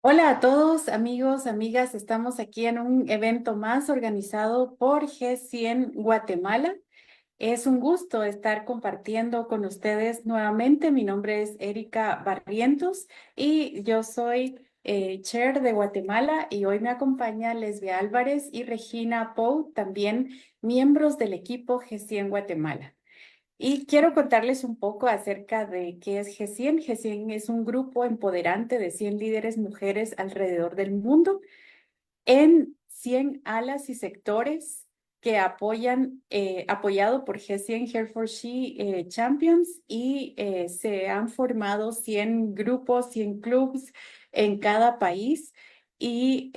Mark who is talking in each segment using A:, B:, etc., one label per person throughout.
A: Hola a todos, amigos, amigas. Estamos aquí en un evento más organizado por G100 Guatemala. Es un gusto estar compartiendo con ustedes nuevamente. Mi nombre es Erika Barrientos y yo soy Chair de Guatemala y hoy me acompaña Lesbia Álvarez y Regina Pou, también miembros del equipo G100 Guatemala. Y quiero contarles un poco acerca de qué es G100. G100 es un grupo empoderante de 100 líderes mujeres alrededor del mundo en 100 alas y sectores que apoyado por G100 Here for She Champions y se han formado 100 grupos, 100 clubs en cada país y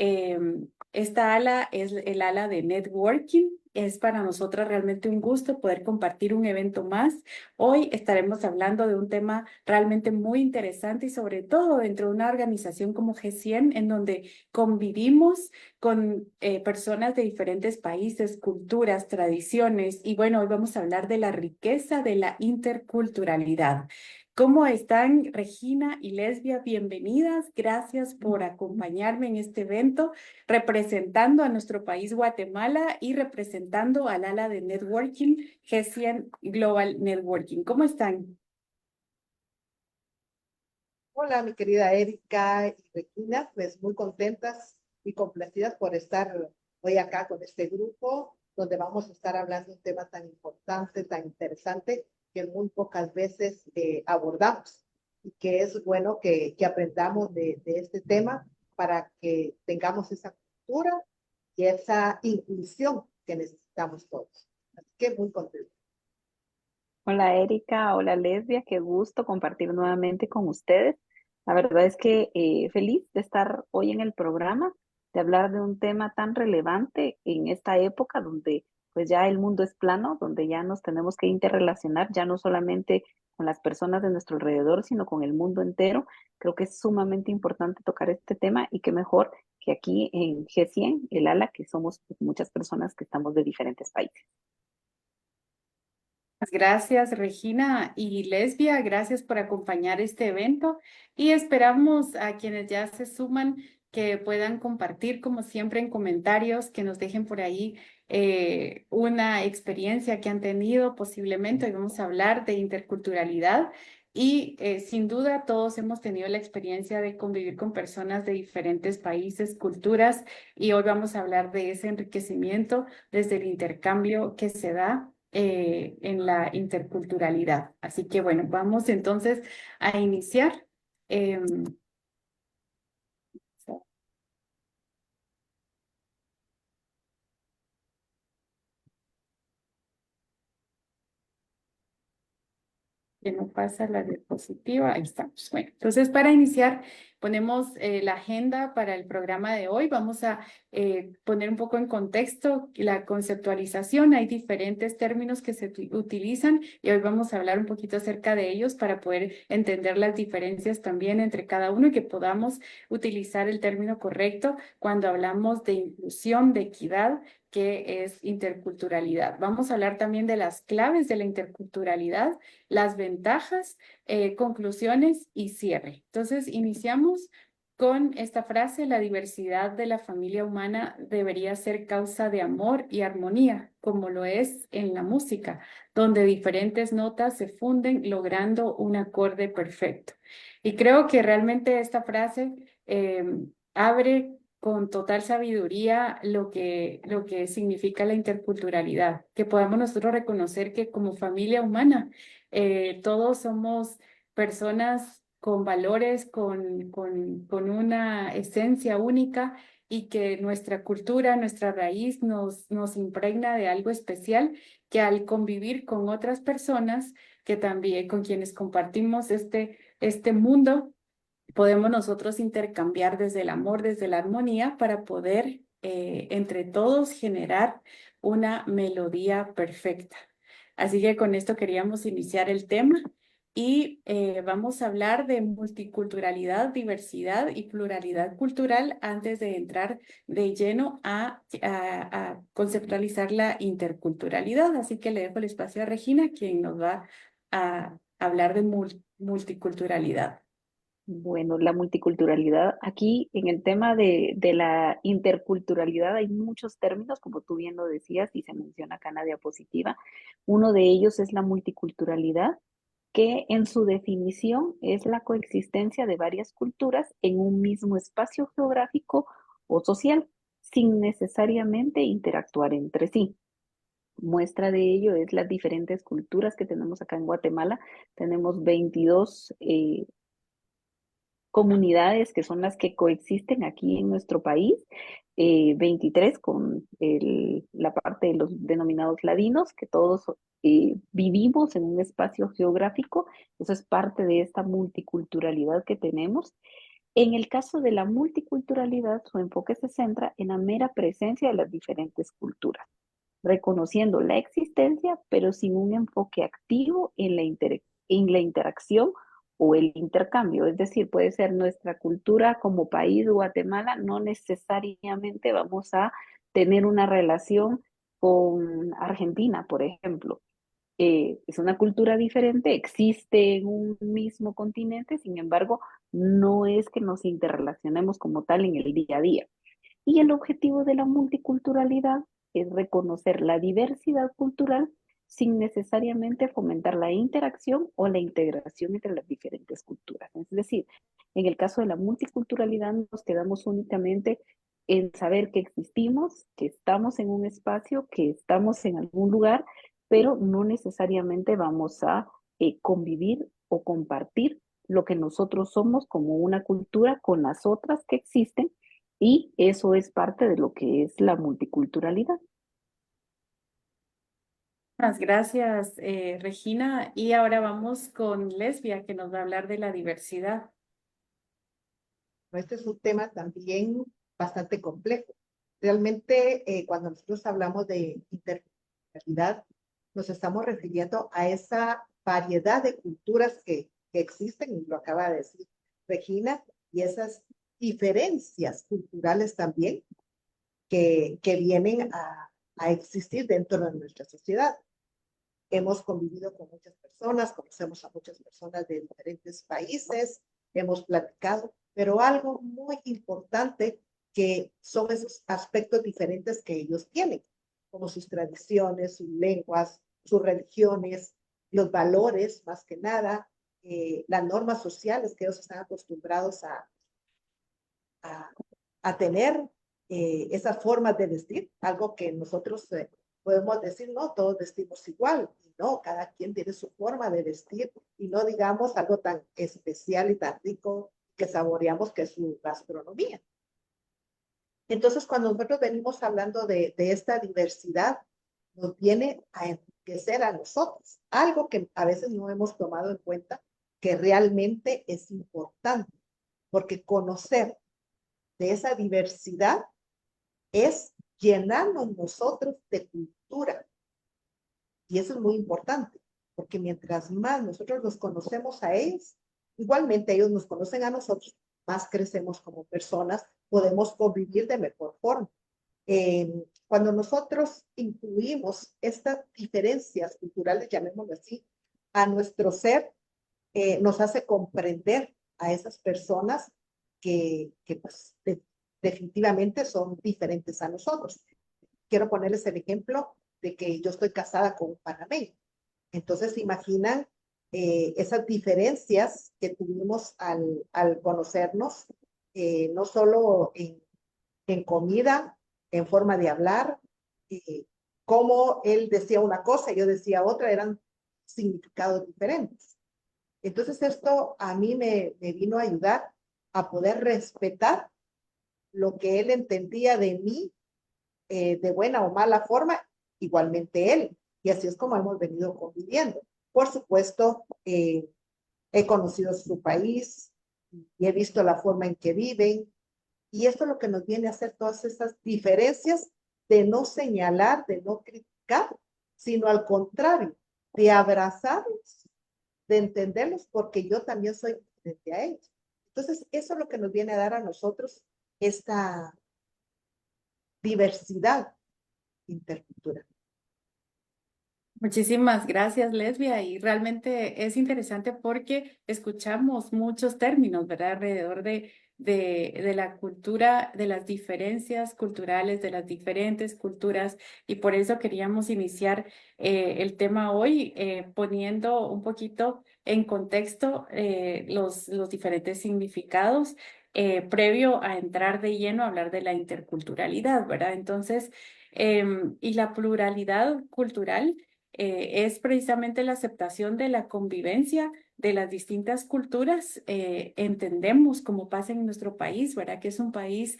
A: esta ala es el ala de networking. Es para nosotras realmente un gusto poder compartir un evento más. Hoy estaremos hablando de un tema realmente muy interesante y sobre todo dentro de una organización como G100 en donde convivimos con personas de diferentes países, culturas, tradiciones. Y bueno, hoy vamos a hablar de la riqueza de la interculturalidad. ¿Cómo están, Regina y Lesbia? Bienvenidas. Gracias por acompañarme en este evento, representando a nuestro país Guatemala y representando al ala de networking, G100 Global Networking. ¿Cómo están?
B: Hola, mi querida Erika y Regina, pues muy contentas y complacidas por estar hoy acá con este grupo, donde vamos a estar hablando de un tema tan importante, tan interesante, que muy pocas veces abordamos y que es bueno que aprendamos de este tema para que tengamos esa cultura y esa inclusión que necesitamos todos. Así que muy contenta.
C: Hola Erika, hola Lesbia, qué gusto compartir nuevamente con ustedes. La verdad es que feliz de estar hoy en el programa, de hablar de un tema tan relevante en esta época donde pues ya el mundo es plano, donde ya nos tenemos que interrelacionar, ya no solamente con las personas de nuestro alrededor, sino con el mundo entero. Creo que es sumamente importante tocar este tema y qué mejor que aquí en G100, el ALA, que somos pues, muchas personas que estamos de diferentes países.
A: Gracias, Regina y Lesbia, gracias por acompañar este evento y esperamos a quienes ya se suman que puedan compartir, como siempre, en comentarios, que nos dejen por ahí una experiencia que han tenido posiblemente. Hoy vamos a hablar de interculturalidad y sin duda todos hemos tenido la experiencia de convivir con personas de diferentes países, culturas y hoy vamos a hablar de ese enriquecimiento desde el intercambio que se da en la interculturalidad. Así que bueno, vamos entonces a iniciar. Em, que no pasa la diapositiva, ahí estamos. Bueno, entonces para iniciar ponemos la agenda para el programa de hoy. Vamos a poner un poco en contexto la conceptualización. Hay diferentes términos que se utilizan y hoy vamos a hablar un poquito acerca de ellos para poder entender las diferencias también entre cada uno y que podamos utilizar el término correcto cuando hablamos de inclusión, de equidad, que es interculturalidad. Vamos a hablar también de las claves de la interculturalidad, las ventajas, conclusiones y cierre. Entonces, iniciamos con esta frase: la diversidad de la familia humana debería ser causa de amor y armonía, como lo es en la música, donde diferentes notas se funden logrando un acorde perfecto. Y creo que realmente esta frase abre con total sabiduría lo que significa la interculturalidad, que podamos nosotros reconocer que como familia humana todos somos personas con valores, con una esencia única y que nuestra cultura, nuestra raíz nos impregna de algo especial que al convivir con otras personas que también con quienes compartimos este mundo, podemos nosotros intercambiar desde el amor, desde la armonía para poder entre todos generar una melodía perfecta. Así que con esto queríamos iniciar el tema y vamos a hablar de multiculturalidad, diversidad y pluralidad cultural antes de entrar de lleno a conceptualizar la interculturalidad. Así que le dejo el espacio a Regina, quien nos va a hablar de multiculturalidad.
C: Bueno, la multiculturalidad, aquí en el tema de la interculturalidad hay muchos términos, como tú bien lo decías y se menciona acá en la diapositiva. Uno de ellos es la multiculturalidad, que en su definición es la coexistencia de varias culturas en un mismo espacio geográfico o social, sin necesariamente interactuar entre sí. Muestra de ello es las diferentes culturas que tenemos acá en Guatemala. Tenemos 22 comunidades que son las que coexisten aquí en nuestro país, 23 con la parte de los denominados ladinos, que todos vivimos en un espacio geográfico. Eso es parte de esta multiculturalidad que tenemos. En el caso de la multiculturalidad, su enfoque se centra en la mera presencia de las diferentes culturas, reconociendo la existencia, pero sin un enfoque activo en la interacción o el intercambio. Es decir, puede ser nuestra cultura como país, Guatemala, no necesariamente vamos a tener una relación con Argentina, por ejemplo. Es una cultura diferente, existe en un mismo continente, sin embargo, no es que nos interrelacionemos como tal en el día a día. Y el objetivo de la multiculturalidad es reconocer la diversidad cultural sin necesariamente fomentar la interacción o la integración entre las diferentes culturas. Es decir, en el caso de la multiculturalidad nos quedamos únicamente en saber que existimos, que estamos en un espacio, que estamos en algún lugar, pero no necesariamente vamos a convivir o compartir lo que nosotros somos como una cultura con las otras que existen, y eso es parte de lo que es la multiculturalidad.
A: Muchas gracias, Regina. Y ahora vamos con Lesbia, que nos va a hablar de la diversidad.
B: Este es un tema también bastante complejo. Realmente, cuando nosotros hablamos de interculturalidad, nos estamos refiriendo a esa variedad de culturas que existen, y lo acaba de decir Regina, y esas diferencias culturales también que vienen a existir dentro de nuestra sociedad. Hemos convivido con muchas personas, conocemos a muchas personas de diferentes países, hemos platicado, pero algo muy importante que son esos aspectos diferentes que ellos tienen, como sus tradiciones, sus lenguas, sus religiones, los valores, más que nada, las normas sociales que ellos están acostumbrados a, a tener, esas formas de vestir, algo que nosotros podemos decir, no, todos vestimos igual, y no, cada quien tiene su forma de vestir, y no digamos algo tan especial y tan rico que saboreamos, que es su gastronomía. Entonces, cuando nosotros venimos hablando de esta diversidad, nos viene a enriquecer a nosotros, algo que a veces no hemos tomado en cuenta, que realmente es importante, porque conocer de esa diversidad es llenarnos nosotros de cultura. Y eso es muy importante, porque mientras más nosotros los conocemos a ellos, igualmente ellos nos conocen a nosotros, más crecemos como personas, podemos convivir de mejor forma. Cuando nosotros incluimos estas diferencias culturales, llamémoslo así, a nuestro ser, nos hace comprender a esas personas que pues, definitivamente son diferentes a nosotros. Quiero ponerles el ejemplo de que yo estoy casada con un panameño. Entonces, se imaginan esas diferencias que tuvimos al conocernos, no solo en comida, en forma de hablar, como él decía una cosa y yo decía otra, eran significados diferentes. Entonces, esto a mí me vino a ayudar a poder respetar lo que él entendía de mí, de buena o mala forma, igualmente él. Y así es como hemos venido conviviendo. Por supuesto, he conocido su país y he visto la forma en que viven. Y esto es lo que nos viene a hacer todas esas diferencias, de no señalar, de no criticar, sino al contrario, de abrazarlos, de entenderlos, porque yo también soy diferente a ellos. Entonces, eso es lo que nos viene a dar a nosotros esta diversidad intercultural.
A: Muchísimas gracias, Lesbia. Y realmente es interesante porque escuchamos muchos términos, ¿verdad? Alrededor de la cultura, de las diferencias culturales, de las diferentes culturas. Y por eso queríamos iniciar el tema hoy poniendo un poquito en contexto los diferentes significados. Previo a entrar de lleno a hablar de la interculturalidad, ¿verdad? Entonces, y la pluralidad cultural es precisamente la aceptación de la convivencia de las distintas culturas. Entendemos, como pasa en nuestro país, ¿verdad? Que es un país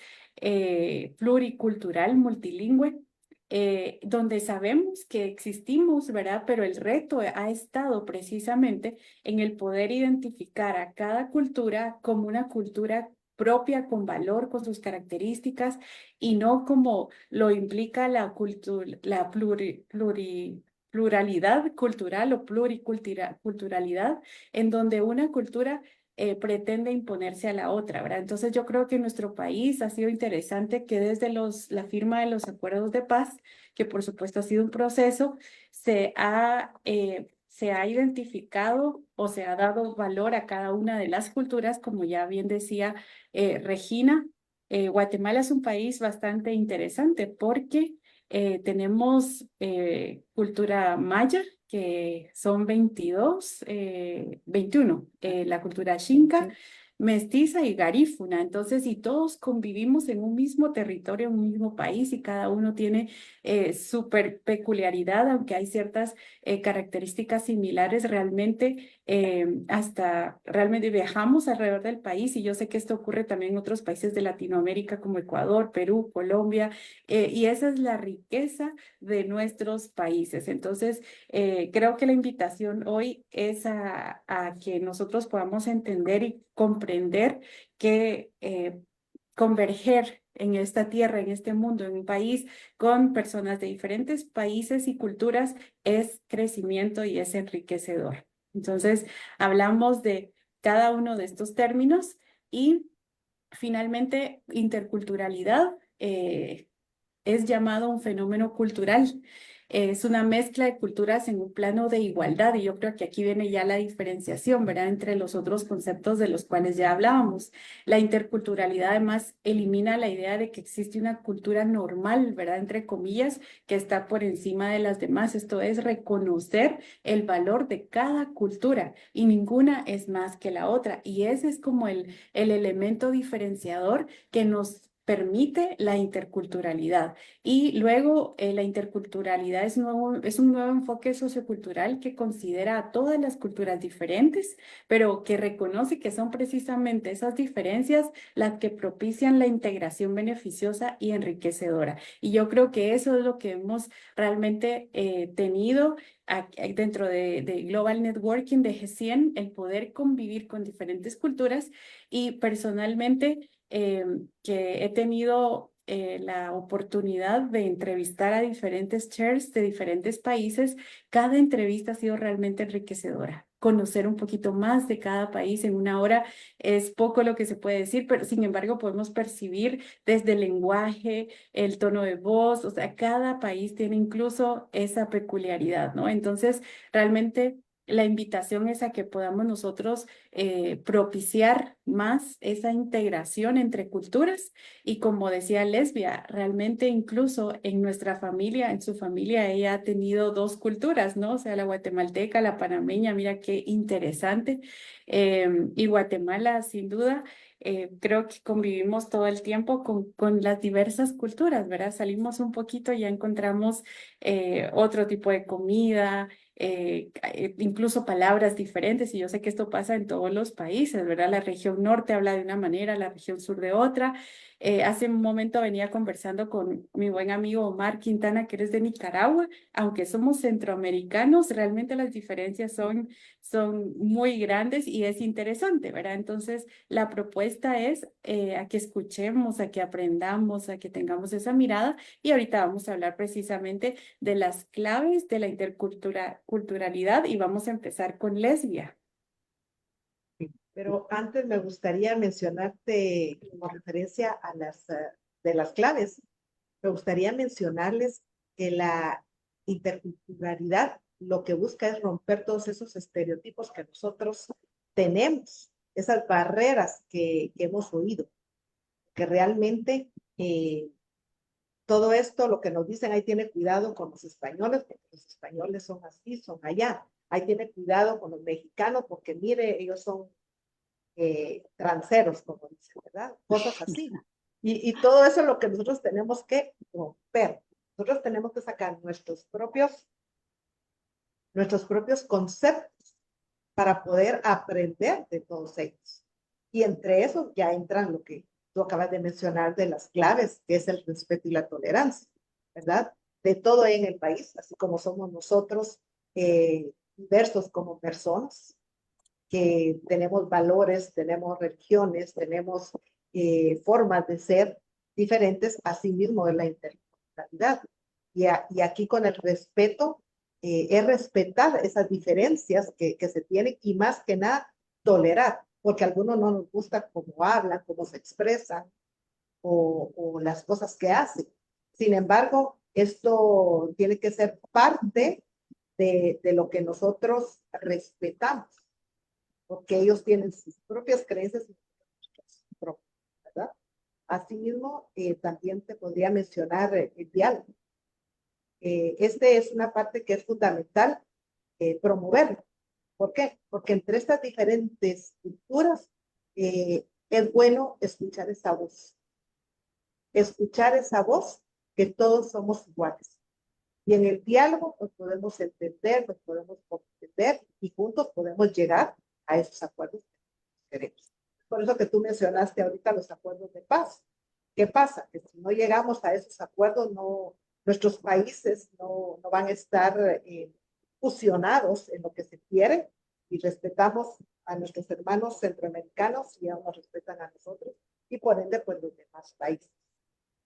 A: pluricultural, multilingüe, donde sabemos que existimos, ¿verdad? Pero el reto ha estado precisamente en el poder identificar a cada cultura como una cultura propia, con valor, con sus características, y no como lo implica la cultura, la pluralidad cultural o pluriculturalidad, en donde una cultura pretende imponerse a la otra, ¿verdad? Entonces yo creo que en nuestro país ha sido interesante que desde la firma de los acuerdos de paz, que por supuesto ha sido un proceso, se ha identificado o se ha dado valor a cada una de las culturas, como ya bien decía Regina. Guatemala es un país bastante interesante porque tenemos cultura maya, que son 21, la cultura xinca, mestiza y garífuna. Entonces, y todos convivimos en un mismo territorio, en un mismo país, y cada uno tiene su peculiaridad, aunque hay ciertas características similares, realmente hasta realmente viajamos alrededor del país, y yo sé que esto ocurre también en otros países de Latinoamérica como Ecuador, Perú, Colombia, y esa es la riqueza de nuestros países. Entonces, creo que la invitación hoy es a que nosotros podamos entender y comprender que converger en esta tierra, en este mundo, en un país con personas de diferentes países y culturas es crecimiento y es enriquecedor. Entonces, hablamos de cada uno de estos términos y finalmente interculturalidad. Es llamado un fenómeno cultural. Es una mezcla de culturas en un plano de igualdad, y yo creo que aquí viene ya la diferenciación, ¿verdad? Entre los otros conceptos de los cuales ya hablábamos. La interculturalidad además elimina la idea de que existe una cultura normal, ¿verdad? Entre comillas, que está por encima de las demás. Esto es reconocer el valor de cada cultura, y ninguna es más que la otra. Y ese es como el elemento diferenciador que nos permite la interculturalidad. Y luego la interculturalidad es un nuevo enfoque sociocultural que considera a todas las culturas diferentes, pero que reconoce que son precisamente esas diferencias las que propician la integración beneficiosa y enriquecedora. Y yo creo que eso es lo que hemos realmente tenido dentro de Global Networking de G100, el poder convivir con diferentes culturas. Y personalmente que he tenido la oportunidad de entrevistar a diferentes chairs de diferentes países. Cada entrevista ha sido realmente enriquecedora. Conocer un poquito más de cada país en una hora es poco lo que se puede decir, pero sin embargo podemos percibir desde el lenguaje, el tono de voz, o sea, cada país tiene incluso esa peculiaridad, ¿no? Entonces, realmente la invitación es a que podamos nosotros propiciar más esa integración entre culturas, y como decía Lesbia, realmente incluso en nuestra familia, en su familia, ella ha tenido dos culturas, ¿no? O sea, la guatemalteca, la panameña, mira qué interesante. Y Guatemala, sin duda, creo que convivimos todo el tiempo con las diversas culturas, ¿verdad? Salimos un poquito y ya encontramos otro tipo de comida, incluso palabras diferentes, y yo sé que esto pasa en todos los países, ¿verdad? La región norte habla de una manera, la región sur de otra. Hace un momento venía conversando con mi buen amigo Omar Quintana, que eres de Nicaragua. Aunque somos centroamericanos, realmente las diferencias son muy grandes y es interesante, ¿verdad? Entonces, la propuesta es a que escuchemos, a que aprendamos, a que tengamos esa mirada, y ahorita vamos a hablar precisamente de las claves de la interculturalidad, y vamos a empezar con Lesbia.
B: Pero antes me gustaría mencionarte como referencia a de las claves. Me gustaría mencionarles que la interculturalidad lo que busca es romper todos esos estereotipos que nosotros tenemos, esas barreras que hemos oído, que realmente todo esto, lo que nos dicen, ahí tiene cuidado con los españoles, porque los españoles son así, son allá. Ahí tiene cuidado con los mexicanos, porque mire, ellos son transeros, como dicen, ¿verdad? Cosas así. Y todo eso es lo que nosotros tenemos que romper. Nosotros tenemos que sacar nuestros propios conceptos para poder aprender de todos ellos. Y entre eso ya entran lo que tú acabas de mencionar de las claves, que es el respeto y la tolerancia, ¿verdad? De todo en el país, así como somos nosotros diversos como personas, que tenemos valores, tenemos religiones, tenemos formas de ser diferentes, así mismo es la interculturalidad. Y aquí con el respeto, es respetar esas diferencias que se tienen y más que nada tolerar, porque a algunos no nos gusta cómo hablan, cómo se expresan o las cosas que hacen. Sin embargo, esto tiene que ser parte de lo que nosotros respetamos, porque ellos tienen sus propias creencias y sus propias, ¿verdad? Asimismo, también te podría mencionar el diálogo. Este es una parte que es fundamental promoverlo. ¿Por qué? Porque entre estas diferentes culturas es bueno escuchar esa voz que todos somos iguales. Y en el diálogo nos podemos entender, nos podemos comprender y juntos podemos llegar a esos acuerdos que queremos. Por eso que tú mencionaste ahorita los acuerdos de paz. ¿Qué pasa? Que si no llegamos a esos acuerdos, nuestros países no van a estar fusionados en lo que se quiere y respetamos a nuestros hermanos centroamericanos y ellos nos respetan a nosotros y por ende pues los demás países.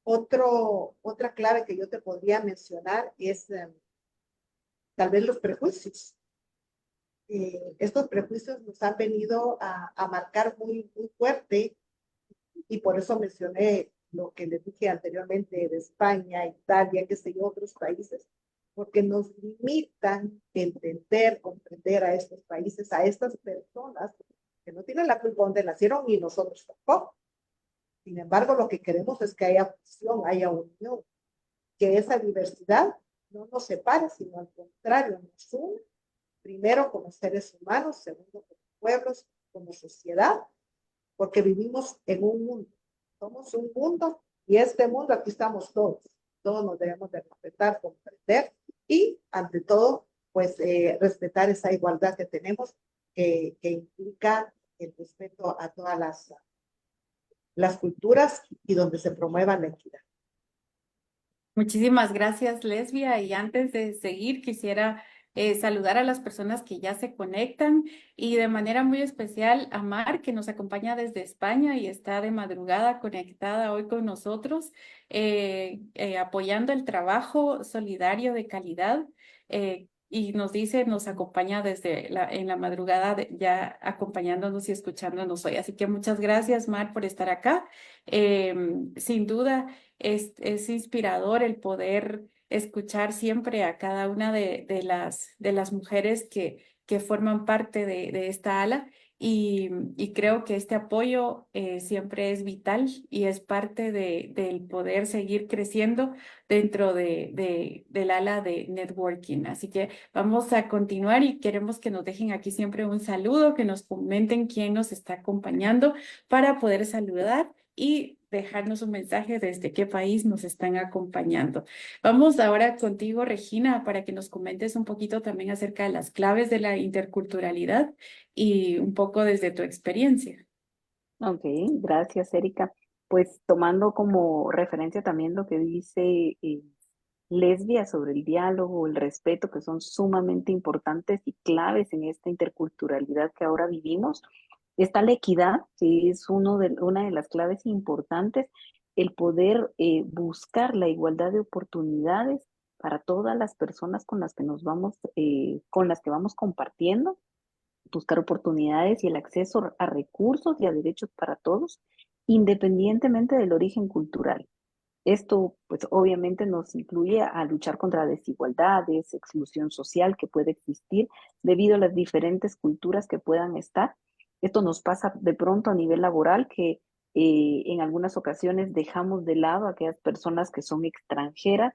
B: Otra clave que yo te podría mencionar es tal vez los prejuicios. Estos prejuicios nos han venido a marcar muy, muy fuerte y por eso mencioné lo que les dije anteriormente de España, Italia, qué sé yo, otros países, porque nos limitan entender, comprender a estos países, a estas personas que no tienen la culpa donde nacieron y nosotros tampoco. Sin embargo, lo que queremos es que haya fusión, haya unión, que esa diversidad no nos separe, sino al contrario, nos une, primero como seres humanos, segundo como pueblos, como sociedad, porque vivimos en un mundo, somos un mundo y este mundo aquí estamos todos nos debemos de respetar, comprender y ante todo, pues respetar esa igualdad que tenemos que implica el respeto a todas las culturas y donde se promueva la equidad.
A: Muchísimas gracias, Lesbia. Y antes de seguir, quisiera saludar a las personas que ya se conectan y de manera muy especial a Mar, que nos acompaña desde España y está de madrugada conectada hoy con nosotros, apoyando el trabajo solidario de calidad. Y nos dice, nos acompaña en la madrugada, ya acompañándonos y escuchándonos hoy. Así que muchas gracias, Mar, por estar acá. Sin duda. Es inspirador el poder escuchar siempre a cada una de las mujeres que forman parte de esta ala y creo que este apoyo siempre es vital y es parte del poder seguir creciendo dentro del ala de networking. Así que vamos a continuar y queremos que nos dejen aquí siempre un saludo, que nos comenten quién nos está acompañando para poder saludar y dejarnos un mensaje desde qué país nos están acompañando. Vamos ahora contigo, Regina, para que nos comentes un poquito también acerca de las claves de la interculturalidad y un poco desde tu experiencia.
C: Ok, gracias, Erika. Pues tomando como referencia también lo que dice Lesbia sobre el diálogo, el respeto, que son sumamente importantes y claves en esta interculturalidad que ahora vivimos. Está la equidad, que es una de las claves importantes, el poder buscar la igualdad de oportunidades para todas las personas con las que con las que vamos compartiendo, buscar oportunidades y el acceso a recursos y a derechos para todos, independientemente del origen cultural. Esto, pues obviamente nos incluye a luchar contra desigualdades, exclusión social que puede existir debido a las diferentes culturas que puedan estar. Esto nos pasa de pronto a nivel laboral que en algunas ocasiones dejamos de lado a aquellas personas que son extranjeras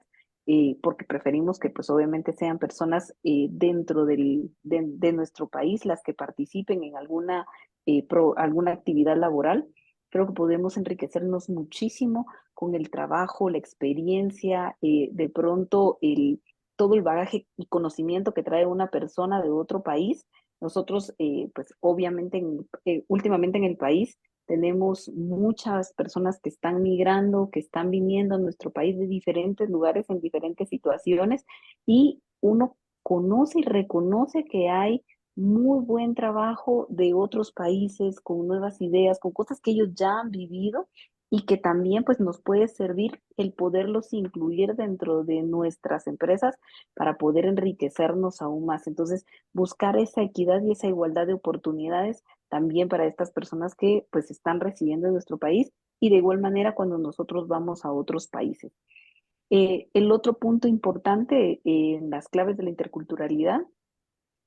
C: porque preferimos que pues obviamente sean personas dentro de nuestro país las que participen en alguna actividad laboral. Creo que podemos enriquecernos muchísimo con el trabajo, la experiencia, de pronto todo el bagaje y conocimiento que trae una persona de otro país. Nosotros, pues obviamente, últimamente en el país tenemos muchas personas que están migrando, que están viniendo a nuestro país de diferentes lugares, en diferentes situaciones, y uno conoce y reconoce que hay muy buen trabajo de otros países, con nuevas ideas, con cosas que ellos ya han vivido y que también pues nos puede servir el poderlos incluir dentro de nuestras empresas para poder enriquecernos aún más. Entonces, buscar esa equidad y esa igualdad de oportunidades también para estas personas que pues están residiendo en nuestro país y de igual manera cuando nosotros vamos a otros países. El otro punto importante en las claves de la interculturalidad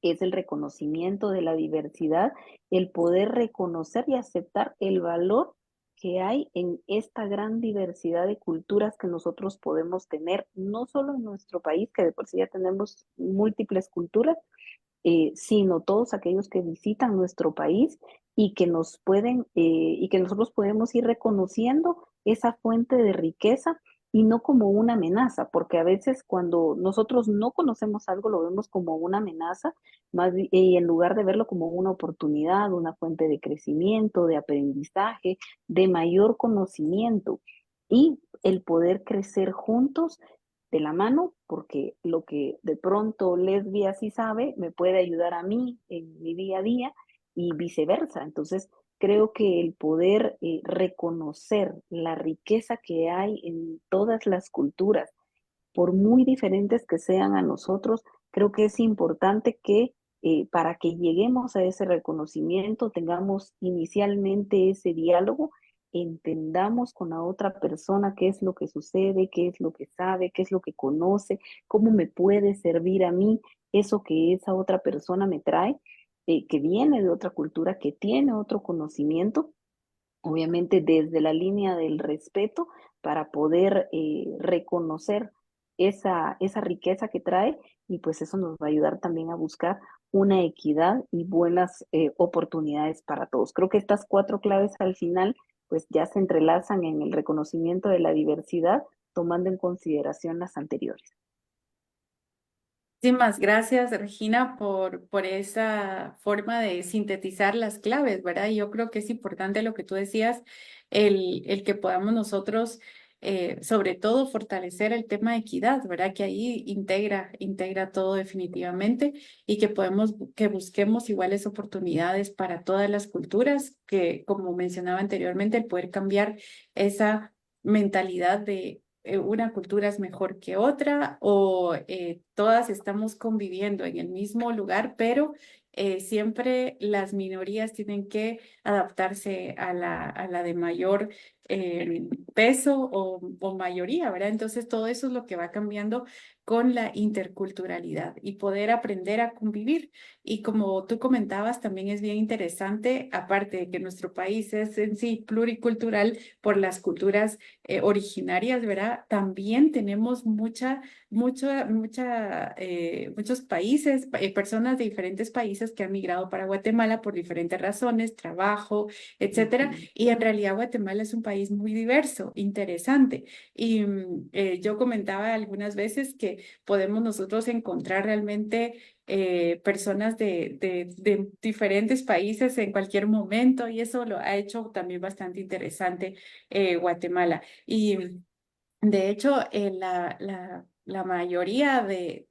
C: es el reconocimiento de la diversidad, el poder reconocer y aceptar el valor que hay en esta gran diversidad de culturas que nosotros podemos tener, no solo en nuestro país, que de por sí ya tenemos múltiples culturas, sino todos aquellos que visitan nuestro país y que y que nosotros podemos ir reconociendo esa fuente de riqueza y no como una amenaza, porque a veces cuando nosotros no conocemos algo lo vemos como una amenaza, y en lugar de verlo como una oportunidad, una fuente de crecimiento, de aprendizaje, de mayor conocimiento y el poder crecer juntos de la mano, porque lo que de pronto Lesbia sí sabe me puede ayudar a mí en mi día a día y viceversa. Entonces, creo que el poder reconocer la riqueza que hay en todas las culturas, por muy diferentes que sean a nosotros, creo que es importante que para que lleguemos a ese reconocimiento, tengamos inicialmente ese diálogo, entendamos con la otra persona qué es lo que sucede, qué es lo que sabe, qué es lo que conoce, cómo me puede servir a mí eso que esa otra persona me trae, que viene de otra cultura, que tiene otro conocimiento, obviamente desde la línea del respeto para poder reconocer esa riqueza que trae y pues eso nos va a ayudar también a buscar una equidad y buenas oportunidades para todos. Creo que estas cuatro claves al final pues ya se entrelazan en el reconocimiento de la diversidad, tomando en consideración las anteriores.
A: Muchísimas gracias, Regina, por esa forma de sintetizar las claves, ¿verdad? Y yo creo que es importante lo que tú decías, el que podamos nosotros, sobre todo, fortalecer el tema de equidad, ¿verdad? Que ahí integra todo definitivamente y que busquemos iguales oportunidades para todas las culturas, que como mencionaba anteriormente, el poder cambiar esa mentalidad de una cultura es mejor que otra o todas estamos conviviendo en el mismo lugar, pero siempre las minorías tienen que adaptarse a la de mayor peso o mayoría, ¿verdad? Entonces todo eso es lo que va cambiando con la interculturalidad y poder aprender a convivir. Y como tú comentabas, también es bien interesante, aparte de que nuestro país es en sí pluricultural por las culturas originarias, ¿verdad? También tenemos muchos países, personas de diferentes países que han migrado para Guatemala por diferentes razones, trabajo, etcétera.
C: Ujú.
A: Y en realidad Guatemala es un país muy diverso, interesante. Y yo comentaba algunas veces que podemos nosotros encontrar realmente personas de diferentes países en cualquier momento y eso lo ha hecho también bastante interesante Guatemala. Y de hecho, la mayoría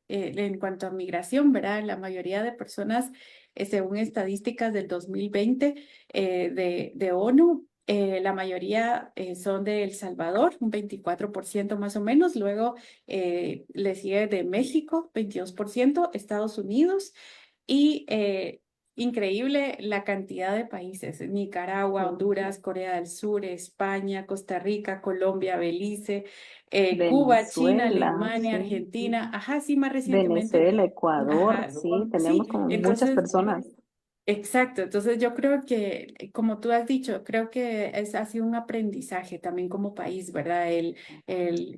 A: en cuanto a migración, ¿verdad? La mayoría de personas, según estadísticas del 2020 de ONU, la mayoría son de El Salvador, un 24% más o menos. Luego le sigue de México, 22%, Estados Unidos y increíble la cantidad de países: Nicaragua, Honduras, Corea del Sur, España, Costa Rica, Colombia, Belice, Cuba, China,
C: Venezuela,
A: Alemania,
C: sí.
A: Argentina, ajá, sí, más recientemente,
C: Venezuela, Ecuador,
A: ajá,
C: sí, tenemos
A: sí,
C: como muchas
A: entonces,
C: personas.
A: exacto. Entonces yo creo que, como tú has dicho, creo que ha sido un aprendizaje también como país, ¿verdad? El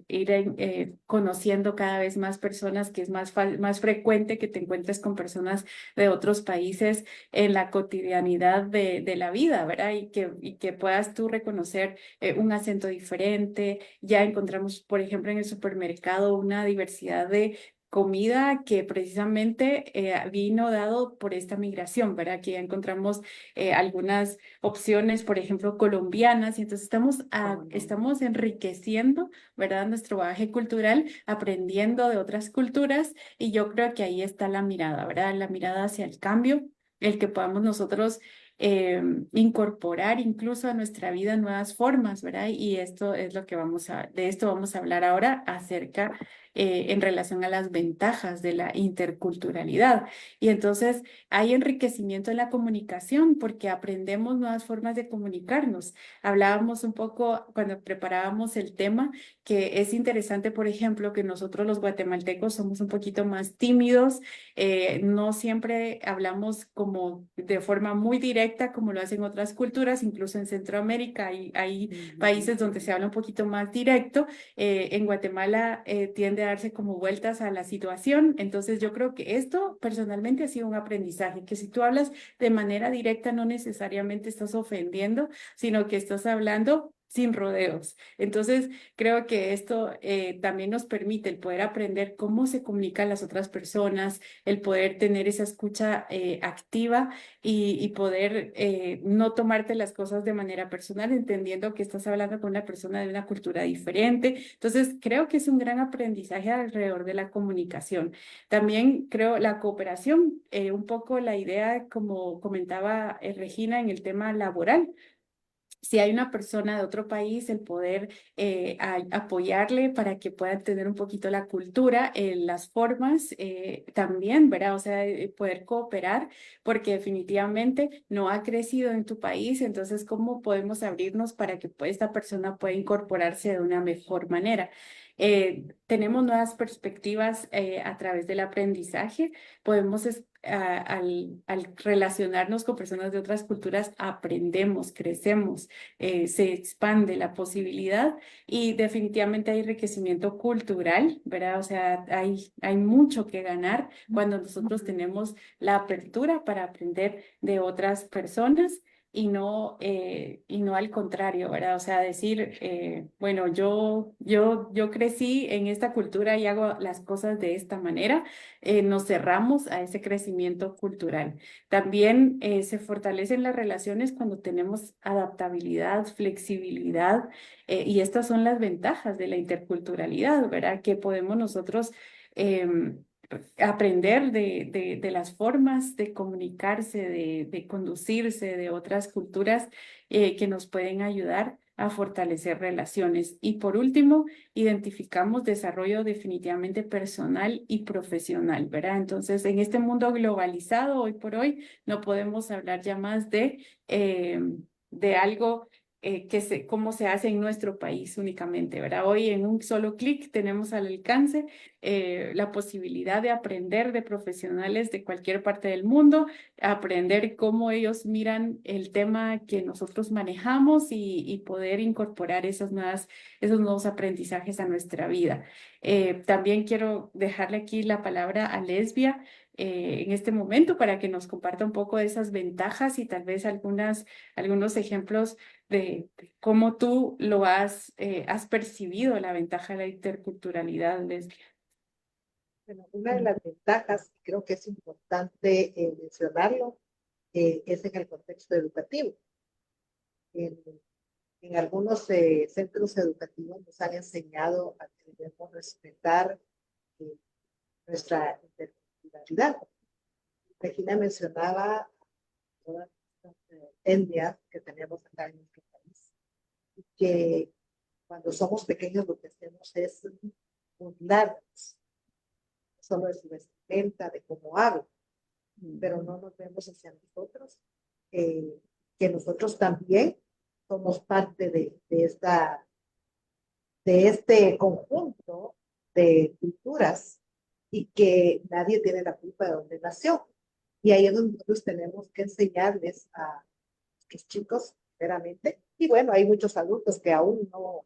A: ir conociendo cada vez más personas, que es más frecuente que te encuentres con personas de otros países en la cotidianidad de la vida, ¿verdad? Y que puedas tú reconocer un acento diferente. Ya encontramos, por ejemplo, en el supermercado una diversidad de comida que precisamente vino dado por esta migración, ¿verdad? Aquí ya encontramos algunas opciones, por ejemplo, colombianas, y entonces estamos enriqueciendo, ¿verdad? Nuestro bagaje cultural, aprendiendo de otras culturas, y yo creo que ahí está la mirada, ¿verdad? La mirada hacia el cambio, el que podamos nosotros incorporar incluso a nuestra vida nuevas formas, ¿verdad? Y esto es lo que de esto vamos a hablar ahora acerca en relación a las ventajas de la interculturalidad. Y entonces hay enriquecimiento en la comunicación porque aprendemos nuevas formas de comunicarnos. Hablábamos un poco cuando preparábamos el tema que es interesante, por ejemplo, que nosotros los guatemaltecos somos un poquito más tímidos, no siempre hablamos como de forma muy directa como lo hacen otras culturas, incluso en Centroamérica hay países donde se habla un poquito más directo. En Guatemala tiende a darse como vueltas a la situación. Entonces yo creo que esto personalmente ha sido un aprendizaje, que si tú hablas de manera directa no necesariamente estás ofendiendo, sino que estás hablando sin rodeos. Entonces creo que esto también nos permite el poder aprender cómo se comunican las otras personas, el poder tener esa escucha activa y poder no tomarte las cosas de manera personal, entendiendo que estás hablando con una persona de una cultura diferente. Entonces, creo que es un gran aprendizaje alrededor de la comunicación. También creo la cooperación, un poco la idea, como comentaba Regina, en el tema laboral. Si hay una persona de otro país, el poder apoyarle para que pueda entender un poquito la cultura, las formas también, ¿verdad? O sea, poder cooperar, porque definitivamente no ha crecido en tu país, entonces, ¿cómo podemos abrirnos para que esta persona pueda incorporarse de una mejor manera? Tenemos nuevas perspectivas a través del aprendizaje, podemos al relacionarnos con personas de otras culturas, aprendemos, crecemos, se expande la posibilidad y definitivamente hay enriquecimiento cultural, ¿verdad? O sea, hay mucho que ganar cuando nosotros tenemos la apertura para aprender de otras personas. Y no al contrario, ¿verdad? O sea, decir, bueno, yo crecí en esta cultura y hago las cosas de esta manera, nos cerramos a ese crecimiento cultural. También se fortalecen las relaciones cuando tenemos adaptabilidad, flexibilidad, y estas son las ventajas de la interculturalidad, ¿verdad? Que podemos nosotros aprender de las formas de comunicarse, de conducirse de otras culturas que nos pueden ayudar a fortalecer relaciones. Y por último, identificamos desarrollo definitivamente personal y profesional, ¿verdad? Entonces, en este mundo globalizado, hoy por hoy, no podemos hablar ya más de algo cómo se hace en nuestro país únicamente, ¿verdad? Hoy en un solo clic tenemos al alcance la posibilidad de aprender de profesionales de cualquier parte del mundo, aprender cómo ellos miran el tema que nosotros manejamos y poder incorporar esos nuevos aprendizajes a nuestra vida. También quiero dejarle aquí la palabra a Lesbia en este momento para que nos comparta un poco de esas ventajas y tal vez algunos ejemplos de cómo tú has percibido la ventaja de la interculturalidad, Lesbia.
B: Bueno, una de las ventajas, creo que es importante mencionarlo, es en el contexto educativo. En, en algunos centros educativos nos han enseñado a que debemos respetar eh, nuestra interculturalidad. Regina mencionaba todas las etnias que tenemos acá en nuestro país, y que cuando somos pequeños lo que hacemos es burlarnos, no solo de su vestimenta, de cómo habla, pero no nos vemos hacia nosotros, eh, que nosotros también somos parte de este conjunto de culturas y que nadie tiene la culpa de dónde nació. Y ahí es donde nosotros tenemos que enseñarles a los chicos, veramente. Y bueno, hay muchos adultos que aún no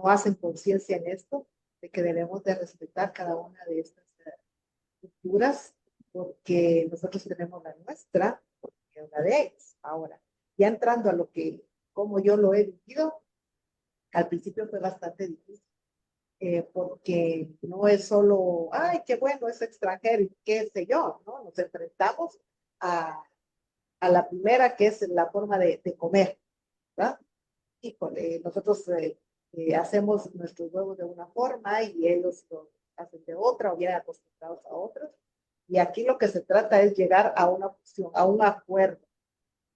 B: hacen conciencia en esto, de que debemos de respetar cada una de estas culturas, porque nosotros tenemos la nuestra, y una de ellas. Ahora, ya entrando a lo que, como yo lo he vivido, al principio fue bastante difícil, porque no es solo, ay, qué bueno, es extranjero y qué sé yo, ¿no? Nos enfrentamos a la primera, que es la forma de comer, ¿verdad? Híjole, nosotros hacemos nuestros huevos de una forma y ellos lo hacen de otra o vienen acostumbrados a otros. Y aquí lo que se trata es llegar a una fusión, a un acuerdo.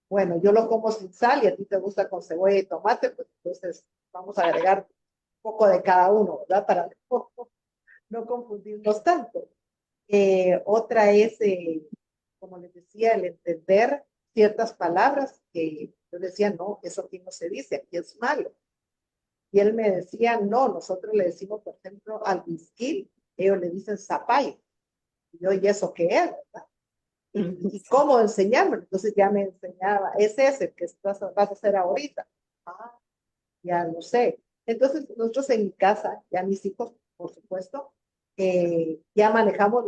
B: Bueno, yo lo como sin sal y a ti te gusta con cebolla y tomate, pues entonces vamos a agregar un poco de cada uno, ¿verdad? Para no confundirnos tanto. Otra es, como les decía, el entender ciertas palabras que yo decía, no, eso aquí no se dice, aquí es malo. Y él me decía, no, nosotros le decimos, por ejemplo, al whisky, ellos le dicen zapallo. Y yo, ¿y eso qué es? ¿Verdad? Y cómo enseñarme. Entonces ya me enseñaba, es ese que vas a hacer ahorita. Ah, ya lo sé. Entonces nosotros en mi casa, ya mis hijos, por supuesto, ya manejamos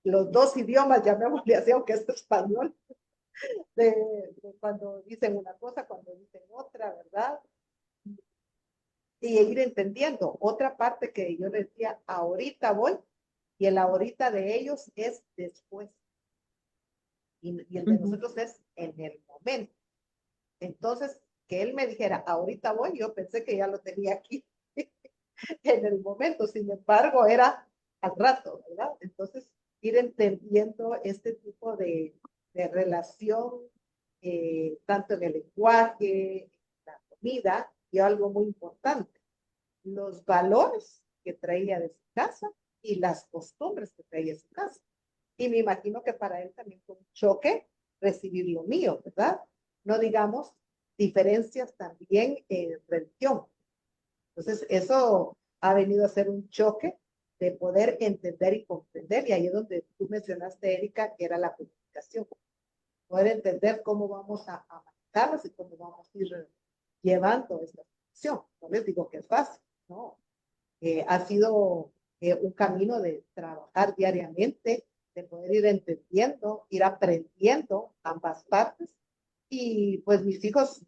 B: los dos idiomas, llamémosle así, aunque es español, de cuando dicen una cosa, cuando dicen otra, ¿verdad? Y ir entendiendo. Otra parte que yo les decía, ahorita voy, y el ahorita de ellos es después. Y el de nosotros es en el momento. Entonces, que él me dijera, ahorita voy, yo pensé que ya lo tenía aquí en el momento, sin embargo, era al rato, ¿verdad? Entonces, ir entendiendo este tipo de relación, tanto en el lenguaje, en la comida, y algo muy importante, los valores que traía de su casa y las costumbres que traía de su casa. Y me imagino que para él también fue un choque recibir lo mío, ¿verdad? No digamos diferencias también en religión. Entonces, eso ha venido a ser un choque de poder entender y comprender. Y ahí es donde tú mencionaste, Erika, que era la comunicación. Poder entender cómo vamos a manejarnos y cómo vamos a ir llevando esta situación. No les digo que es fácil, no. Ha sido un camino de trabajar diariamente, de poder ir entendiendo, ir aprendiendo ambas partes. Y pues mis hijos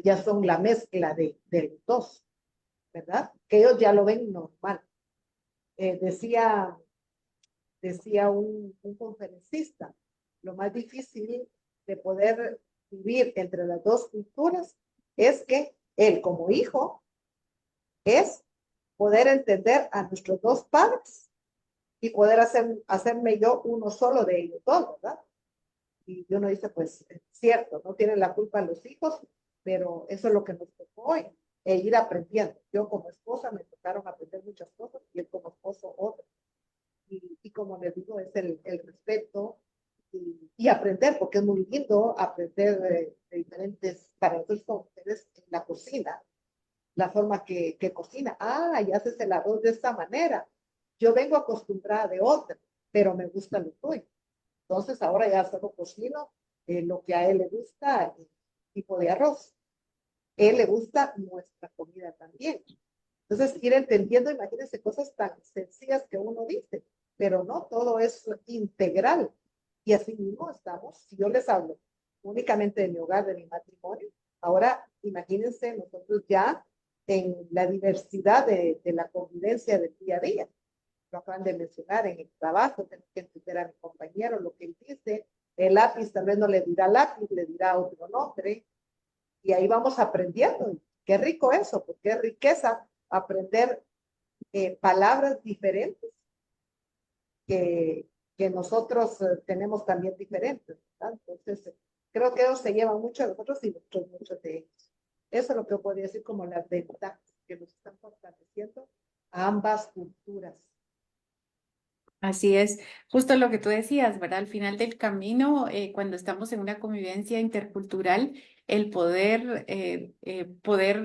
B: ya son la mezcla de los dos, ¿verdad? Que ellos ya lo ven normal. Decía un conferencista, lo más difícil de poder vivir entre las dos culturas es que él como hijo es poder entender a nuestros dos padres y poder hacerme yo uno solo de ellos dos, ¿verdad? Y uno dice, pues, es cierto, no tienen la culpa los hijos, pero eso es lo que nos tocó hoy, ir aprendiendo. Yo como esposa me tocaron aprender muchas cosas y él como esposo otras. Y como les digo, es el respeto y aprender, porque es muy lindo aprender de diferentes, para nosotros como ustedes, en la cocina, la forma que cocina. Ah, y haces el arroz de esta manera. Yo vengo acostumbrada de otra, pero me gusta lo tuyo. Entonces ahora ya solo cocino lo que a él le gusta, el tipo de arroz. Él le gusta nuestra comida también. Entonces ir entendiendo, imagínense cosas tan sencillas que uno dice, pero no todo es integral. Y así mismo estamos, si yo les hablo únicamente de mi hogar, de mi matrimonio, ahora imagínense nosotros ya en la diversidad de la convivencia del día a día. Lo acaban de mencionar en el trabajo, tengo que entender a mi compañero lo que él dice, el lápiz tal vez no le dirá lápiz, le dirá otro nombre, y ahí vamos aprendiendo. Qué rico eso, porque es riqueza aprender palabras diferentes que nosotros tenemos también diferentes, ¿verdad? Entonces, creo que ellos se llevan mucho de nosotros y nosotros mucho de ellos. Eso es lo que podría decir como las ventajas que nos están fortaleciendo a ambas culturas.
A: Así es, justo lo que tú decías, ¿verdad? Al final del camino, cuando estamos en una convivencia intercultural, el poder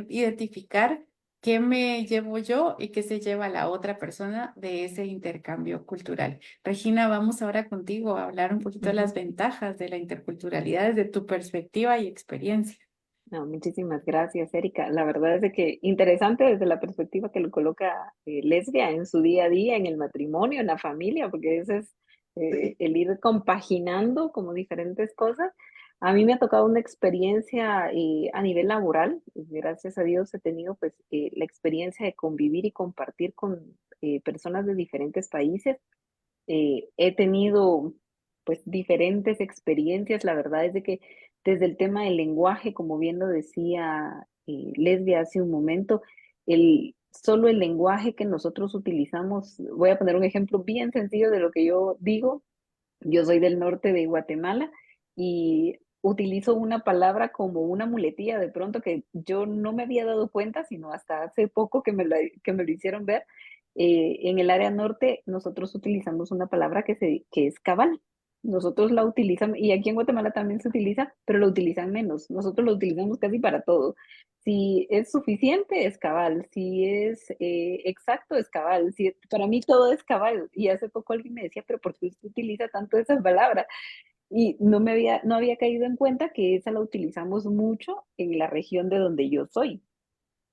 A: identificar qué me llevo yo y qué se lleva la otra persona de ese intercambio cultural. Regina, vamos ahora contigo a hablar un poquito de las ventajas de la interculturalidad desde tu perspectiva y experiencia.
C: No, muchísimas gracias, Erika. La verdad es de que interesante desde la perspectiva que lo coloca Lesbia en su día a día, en el matrimonio, en la familia, porque ese es
B: Sí.
C: el ir compaginando como diferentes cosas. A mí me ha tocado una experiencia a nivel laboral. Gracias a Dios he tenido pues la experiencia de convivir y compartir con personas de diferentes países. He tenido pues diferentes experiencias. La verdad es de que desde el tema del lenguaje, como bien lo decía Lesbia hace un momento, solo el lenguaje que nosotros utilizamos, voy a poner un ejemplo bien sencillo de lo que yo digo. Yo soy del norte de Guatemala y utilizo una palabra como una muletilla de pronto que yo no me había dado cuenta, sino hasta hace poco que me lo hicieron ver. En el área norte nosotros utilizamos una palabra que es cabal. Nosotros la utilizamos, y aquí en Guatemala también se utiliza, pero lo utilizan menos. Nosotros lo utilizamos casi para todo. Si es suficiente, es cabal. Si es exacto, es cabal. Si, para mí todo es cabal. Y hace poco alguien me decía, pero ¿por qué usted utiliza tanto esa palabra? Y no había caído en cuenta que esa la utilizamos mucho en la región de donde yo soy.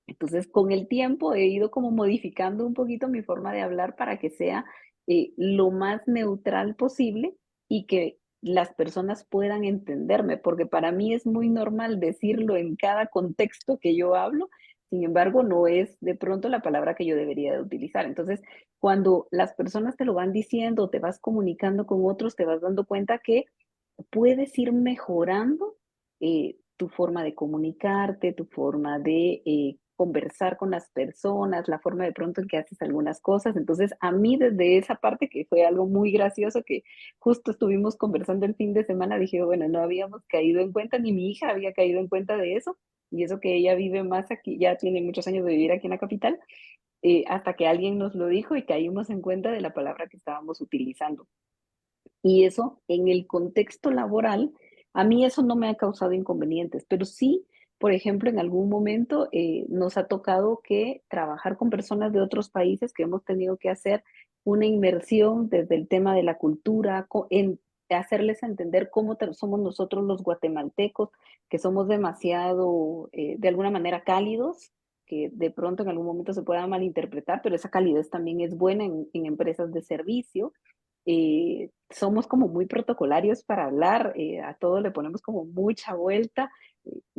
C: Entonces, con el tiempo he ido como modificando un poquito mi forma de hablar para que sea lo más neutral posible y que las personas puedan entenderme, porque para mí es muy normal decirlo en cada contexto que yo hablo, sin embargo, no es de pronto la palabra que yo debería de utilizar. Entonces, cuando las personas te lo van diciendo, te vas comunicando con otros, te vas dando cuenta que puedes ir mejorando tu forma de comunicarte, tu forma de conversar con las personas, la forma de pronto en que haces algunas cosas. Entonces, a mí desde esa parte, que fue algo muy gracioso, que justo estuvimos conversando el fin de semana, dije, bueno, no habíamos caído en cuenta, ni mi hija había caído en cuenta de eso, y eso que ella vive más aquí, ya tiene muchos años de vivir aquí en la capital, hasta que alguien nos lo dijo y caímos en cuenta de la palabra que estábamos utilizando. Y eso en el contexto laboral, a mí eso no me ha causado inconvenientes, pero sí, por ejemplo, en algún momento nos ha tocado que trabajar con personas de otros países que hemos tenido que hacer una inmersión desde el tema de la cultura, en hacerles entender cómo somos nosotros los guatemaltecos, que somos demasiado, de alguna manera, cálidos, que de pronto en algún momento se pueda malinterpretar, pero esa calidez también es buena en empresas de servicio. Somos como muy protocolarios para hablar, a todo le ponemos como mucha vuelta.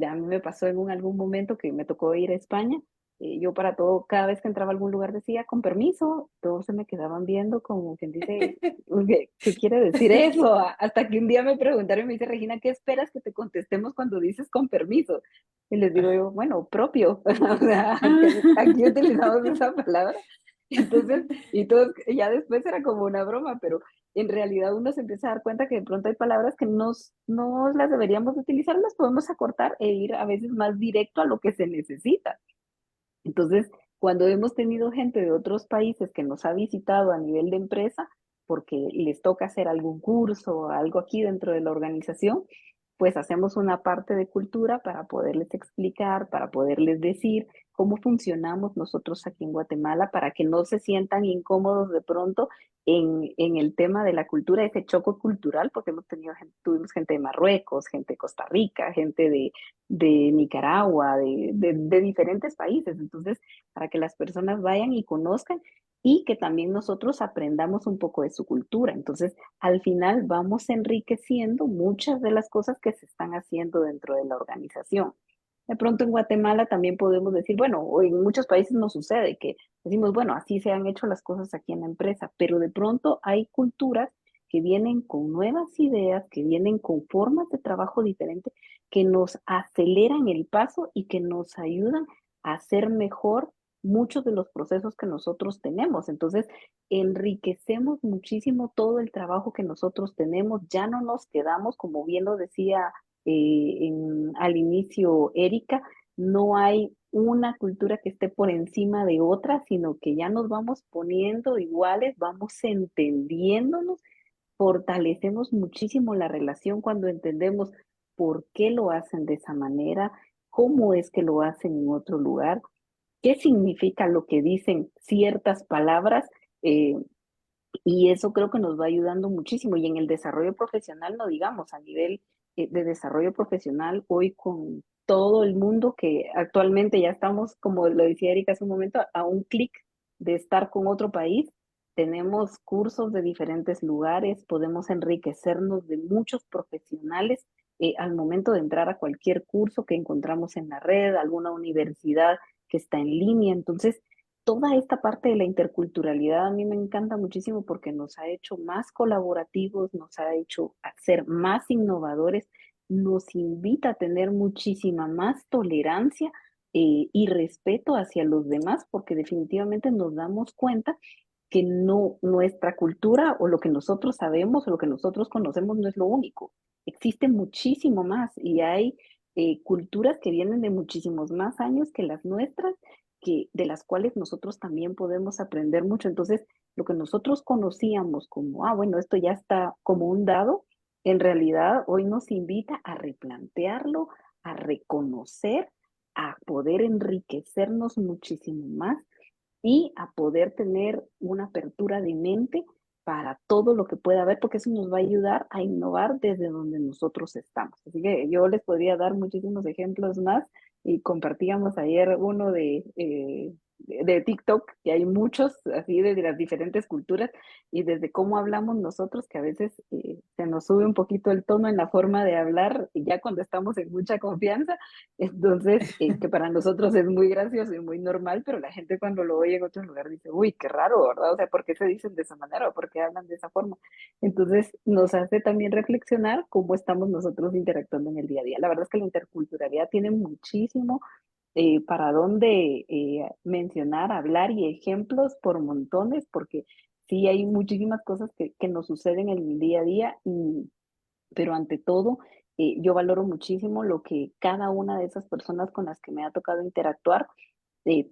C: A mí me pasó en algún momento que me tocó ir a España. Yo para todo, cada vez que entraba a algún lugar decía, con permiso, todos se me quedaban viendo como quien dice, ¿qué quiere decir eso? Hasta que un día me preguntaron y me dice, Regina, ¿qué esperas que te contestemos cuando dices con permiso? Y les digo yo, bueno, propio, o sea, aquí utilizamos esa palabra. Entonces, y todos, ya después era como una broma, pero en realidad uno se empieza a dar cuenta que de pronto hay palabras que no las deberíamos utilizar, las podemos acortar e ir a veces más directo a lo que se necesita. Entonces, cuando hemos tenido gente de otros países que nos ha visitado a nivel de empresa, porque les toca hacer algún curso o algo aquí dentro de la organización, pues hacemos una parte de cultura para poderles explicar, para poderles decir cómo funcionamos nosotros aquí en Guatemala, para que no se sientan incómodos de pronto en el tema de la cultura, ese choque cultural, porque tuvimos gente de Marruecos, gente de Costa Rica, gente de Nicaragua, de diferentes países. Entonces, para que las personas vayan y conozcan y que también nosotros aprendamos un poco de su cultura. Entonces, al final vamos enriqueciendo muchas de las cosas que se están haciendo dentro de la organización. De pronto en Guatemala también podemos decir, bueno, o en muchos países nos sucede que decimos, bueno, así se han hecho las cosas aquí en la empresa, pero de pronto hay culturas que vienen con nuevas ideas, que vienen con formas de trabajo diferentes, que nos aceleran el paso y que nos ayudan a hacer mejor muchos de los procesos que nosotros tenemos. Entonces, enriquecemos muchísimo todo el trabajo que nosotros tenemos, ya no nos quedamos, como bien lo decía al inicio Erika, no hay una cultura que esté por encima de otra, sino que ya nos vamos poniendo iguales, vamos entendiéndonos, fortalecemos muchísimo la relación cuando entendemos por qué lo hacen de esa manera, cómo es que lo hacen en otro lugar, qué significa lo que dicen ciertas palabras. Y eso creo que nos va ayudando muchísimo. Y en el desarrollo profesional, no digamos, a nivel de desarrollo profesional, hoy con todo el mundo que actualmente ya estamos, como lo decía Erika hace un momento, a un clic de estar con otro país. Tenemos cursos de diferentes lugares, podemos enriquecernos de muchos profesionales al momento de entrar a cualquier curso que encontramos en la red, alguna universidad que está en línea. Entonces, toda esta parte de la interculturalidad a mí me encanta muchísimo porque nos ha hecho más colaborativos, nos ha hecho ser más innovadores, nos invita a tener muchísima más tolerancia y respeto hacia los demás, porque definitivamente nos damos cuenta que no, nuestra cultura o lo que nosotros sabemos o lo que nosotros conocemos no es lo único. Existe muchísimo más y hay culturas que vienen de muchísimos más años que las nuestras, de las cuales nosotros también podemos aprender mucho. Entonces, lo que nosotros conocíamos como, bueno, esto ya está como un dado, en realidad hoy nos invita a replantearlo, a reconocer, a poder enriquecernos muchísimo más y a poder tener una apertura de mente para todo lo que pueda haber, porque eso nos va a ayudar a innovar desde donde nosotros estamos. Así que yo les podría dar muchísimos ejemplos más y compartíamos ayer uno de TikTok, que hay muchos así de las diferentes culturas y desde cómo hablamos nosotros, que a veces se nos sube un poquito el tono en la forma de hablar, ya cuando estamos en mucha confianza, entonces, que para nosotros es muy gracioso y muy normal, pero la gente cuando lo oye en otro lugar dice, uy, qué raro, ¿verdad? O sea, ¿por qué se dicen de esa manera o por qué hablan de esa forma? Entonces, nos hace también reflexionar cómo estamos nosotros interactuando en el día a día. La verdad es que la interculturalidad tiene muchísimo para dónde mencionar, hablar y ejemplos por montones, porque sí hay muchísimas cosas que nos suceden en el día a día pero ante todo, yo valoro muchísimo lo que cada una de esas personas con las que me ha tocado interactuar,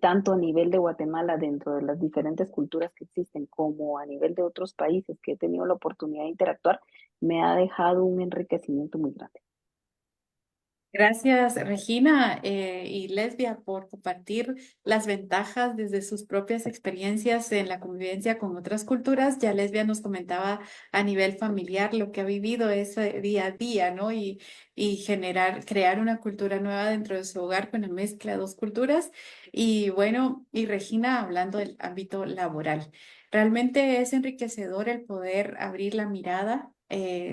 C: tanto a nivel de Guatemala, dentro de las diferentes culturas que existen, como a nivel de otros países que he tenido la oportunidad de interactuar, me ha dejado un enriquecimiento muy grande.
A: Gracias, Regina y Lesbia, por compartir las ventajas desde sus propias experiencias en la convivencia con otras culturas. Ya Lesbia nos comentaba a nivel familiar lo que ha vivido ese día a día, ¿no? Y crear una cultura nueva dentro de su hogar con la mezcla de dos culturas. Y bueno, y Regina hablando del ámbito laboral. Realmente es enriquecedor el poder abrir la mirada,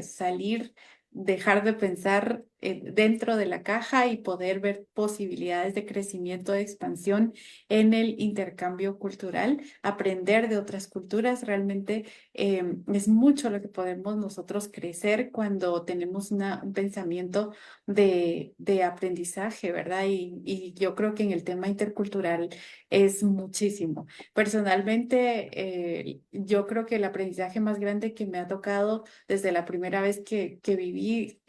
A: salir, dejar de pensar dentro de la caja y poder ver posibilidades de crecimiento, de expansión en el intercambio cultural, aprender de otras culturas. Realmente es mucho lo que podemos nosotros crecer cuando tenemos un pensamiento de aprendizaje, ¿verdad? Y yo creo que en el tema intercultural es muchísimo. Personalmente, yo creo que el aprendizaje más grande que me ha tocado desde la primera vez que viví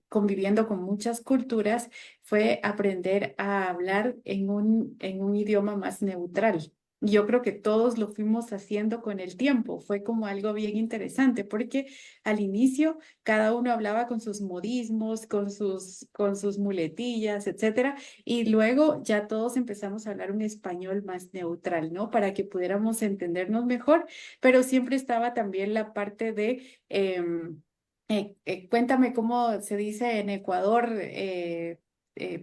A: conviviendo con muchas culturas fue aprender a hablar en un idioma más neutral. Yo creo que todos lo fuimos haciendo con el tiempo. Fue como algo bien interesante porque al inicio cada uno hablaba con sus modismos, con sus muletillas, etcétera, y luego ya todos empezamos a hablar un español más neutral, ¿no? Para que pudiéramos entendernos mejor, pero siempre estaba también la parte de cuéntame cómo se dice en Ecuador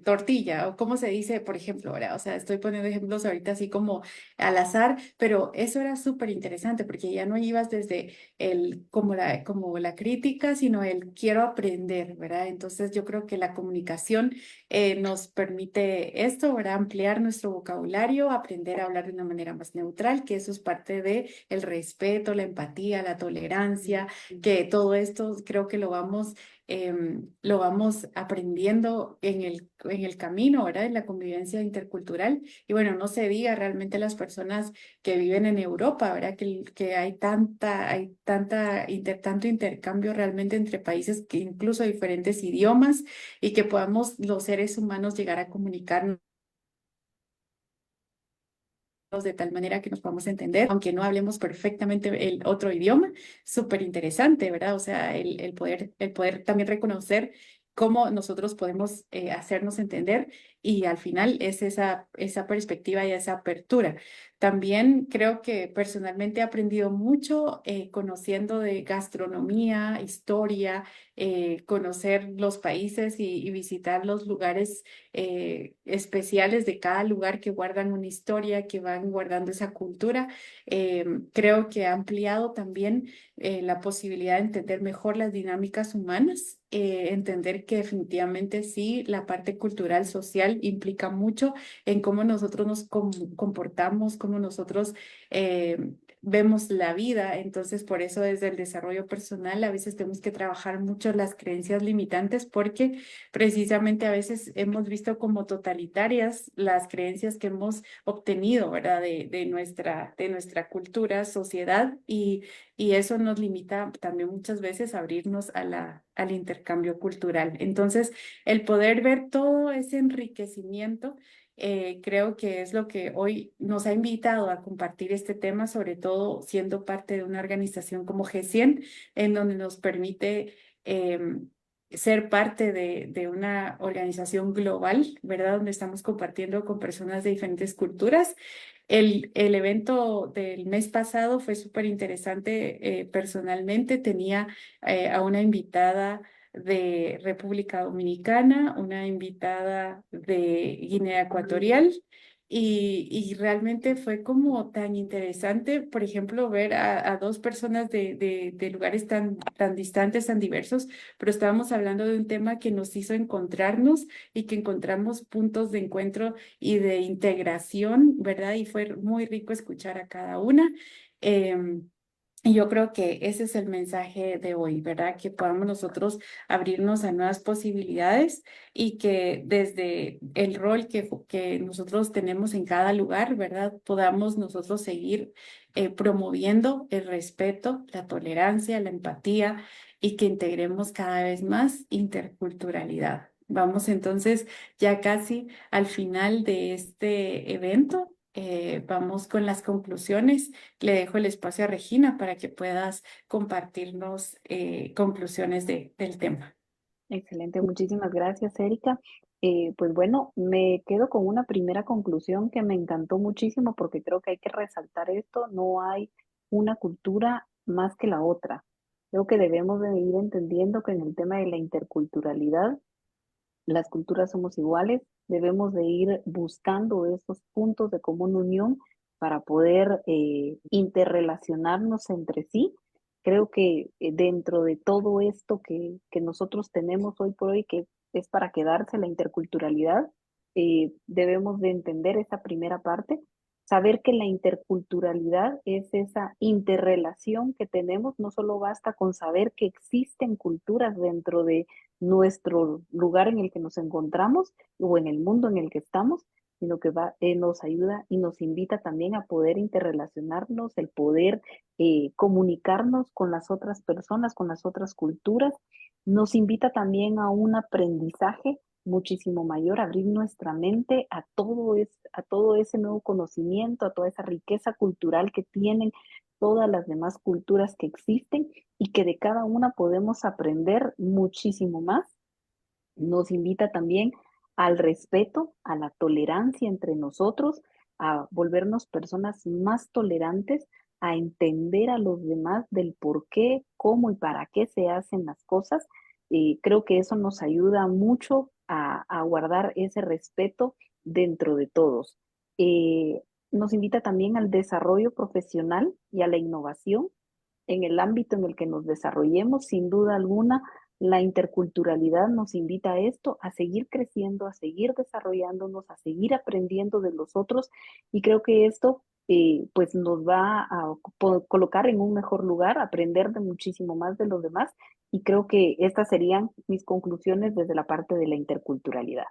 A: tortilla o cómo se dice, por ejemplo, ahora, o sea, estoy poniendo ejemplos ahorita así como al azar, pero eso era súper interesante porque ya no ibas desde como la crítica, sino el quiero aprender, ¿verdad? Entonces yo creo que la comunicación nos permite esto, ¿verdad? Ampliar nuestro vocabulario, aprender a hablar de una manera más neutral, que eso es parte de el respeto, la empatía, la tolerancia, que todo esto creo que lo vamos aprendiendo en el camino, ¿verdad? En la convivencia intercultural. Y bueno, no se diga realmente las personas que viven en Europa, ¿verdad? Que tanto intercambio realmente entre países que incluso diferentes idiomas y que podamos los seres humanos llegar a comunicarnos de tal manera que nos podamos entender, aunque no hablemos perfectamente el otro idioma, súper interesante, ¿verdad? O sea, el poder también reconocer cómo nosotros podemos hacernos entender y al final es esa perspectiva y esa apertura. También creo que personalmente he aprendido mucho conociendo de gastronomía, historia, conocer los países y visitar los lugares especiales de cada lugar que guardan una historia, que van guardando esa cultura. Creo que ha ampliado también la posibilidad de entender mejor las dinámicas humanas, entender que definitivamente sí, la parte cultural, social implica mucho en cómo nosotros nos comportamos, cómo nosotros vemos la vida. Entonces, por eso desde el desarrollo personal a veces tenemos que trabajar mucho las creencias limitantes porque precisamente a veces hemos visto como totalitarias las creencias que hemos obtenido, ¿verdad? De nuestra cultura, sociedad, y eso nos limita también muchas veces a abrirnos a al intercambio cultural. Entonces, el poder ver todo ese enriquecimiento, creo que es lo que hoy nos ha invitado a compartir este tema, sobre todo siendo parte de una organización como G100, en donde nos permite ser parte de una organización global, ¿verdad? Donde estamos compartiendo con personas de diferentes culturas. El evento del mes pasado fue súper interesante personalmente. Tenía a una invitada de República Dominicana, una invitada de Guinea Ecuatorial. Y realmente fue como tan interesante, por ejemplo, ver a dos personas de lugares tan distantes, tan diversos, pero estábamos hablando de un tema que nos hizo encontrarnos y que encontramos puntos de encuentro y de integración, ¿verdad? Y fue muy rico escuchar a cada una. Y yo creo que ese es el mensaje de hoy, ¿verdad? Que podamos nosotros abrirnos a nuevas posibilidades y que desde el rol que nosotros tenemos en cada lugar, ¿verdad? Podamos nosotros seguir promoviendo el respeto, la tolerancia, la empatía y que integremos cada vez más interculturalidad. Vamos entonces ya casi al final de este evento. Vamos con las conclusiones. Le dejo el espacio a Regina para que puedas compartirnos conclusiones del tema.
C: Excelente, muchísimas gracias, Erika. Pues bueno, me quedo con una primera conclusión que me encantó muchísimo porque creo que hay que resaltar esto, no hay una cultura más que la otra. Creo que debemos de ir entendiendo que en el tema de la interculturalidad, las culturas somos iguales, debemos de ir buscando esos puntos de común unión para poder interrelacionarnos entre sí. Creo que dentro de todo esto que nosotros tenemos hoy por hoy, que es para quedarse la interculturalidad, debemos de entender esa primera parte, saber que la interculturalidad es esa interrelación que tenemos, no solo basta con saber que existen culturas dentro de nuestro lugar en el que nos encontramos o en el mundo en el que estamos, sino que nos ayuda y nos invita también a poder interrelacionarnos, el poder comunicarnos con las otras personas, con las otras culturas. Nos invita también a un aprendizaje muchísimo mayor, abrir nuestra mente a todo ese nuevo conocimiento, a toda esa riqueza cultural que tienen todas las demás culturas que existen y que de cada una podemos aprender muchísimo más. Nos invita también al respeto, a la tolerancia entre nosotros, a volvernos personas más tolerantes, a entender a los demás del por qué, cómo y para qué se hacen las cosas. Creo que eso nos ayuda mucho a guardar ese respeto dentro de todos. Eh, Nos invita también al desarrollo profesional y a la innovación en el ámbito en el que nos desarrollemos. Sin duda alguna, la interculturalidad nos invita a esto, a seguir creciendo, a seguir desarrollándonos, a seguir aprendiendo de los otros, y creo que esto pues nos va a colocar en un mejor lugar, aprender de muchísimo más de los demás, y creo que estas serían mis conclusiones desde la parte de la interculturalidad.